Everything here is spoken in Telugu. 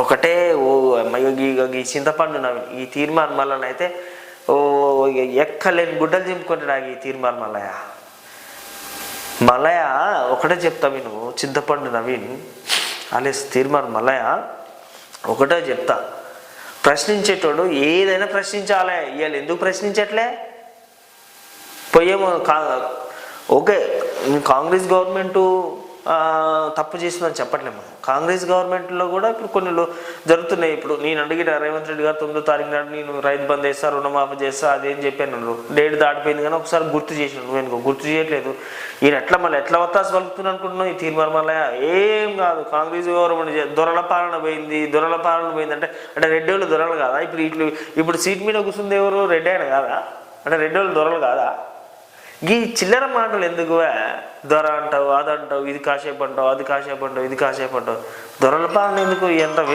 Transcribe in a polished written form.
ఒకటే ఓ ఈ చింతపండు నవీన్ ఈ తీర్మానం మళ్ళనైతే ఓ ఎక్కలేని గుడ్డలు చింపుకుంటాడు ఈ తీర్మానం మల్లయ్య ఒకటే చెప్తా విను. చింతపండు నవీన్ అలేస్ తీర్మానం మల్లయ్య ఒకటే చెప్తా, ప్రశ్నించేటోడు ఏదైనా ప్రశ్నించాలి. ఇవాళ ఎందుకు ప్రశ్నించట్లే? పోయేమో ఓకే కాంగ్రెస్ గవర్నమెంటు తప్పు చేసిందని చెప్పట్లేము. కాంగ్రెస్ గవర్నమెంట్లో కూడా ఇప్పుడు కొన్ని జరుగుతున్నాయి. ఇప్పుడు నేను అడిగిన రేవంత్ రెడ్డి గారు 9వ తారీఖు నాడు నేను రైతు బంద్ చేస్తా, రుణమాఫీ చేస్తా అదేం చెప్పాను. డేట్ దాటిపోయింది కానీ ఒకసారి గుర్తు చేసాను. నువ్వు గుర్తు చేయట్లేదు. ఈయన ఎట్లా వత్తాసు పలుకుతున్నా అనుకుంటున్నావు? ఈ తీర్మానం వల్ల ఏం కాదు. కాంగ్రెస్ గవర్నమెంట్ దొరల పాలన పోయింది అంటే రెడ్డోళ్ళు దొరలు కాదా? ఇప్పుడు సీట్ మీద కూర్చుంది ఎవరు? రెడ్డి ఆయన కాదా? అంటే రెడ్డోళ్ళు దొరలు కాదా? ఈ చిల్లర మాటలు ఎందుకు? దొర అంటావు, అదంటావు, ఇది కాసేపు అంటావు, అది కాసేపు అంటావు, ఇది కాసేపు అంటావు. దొరల పాలన ఎందుకు? ఎంత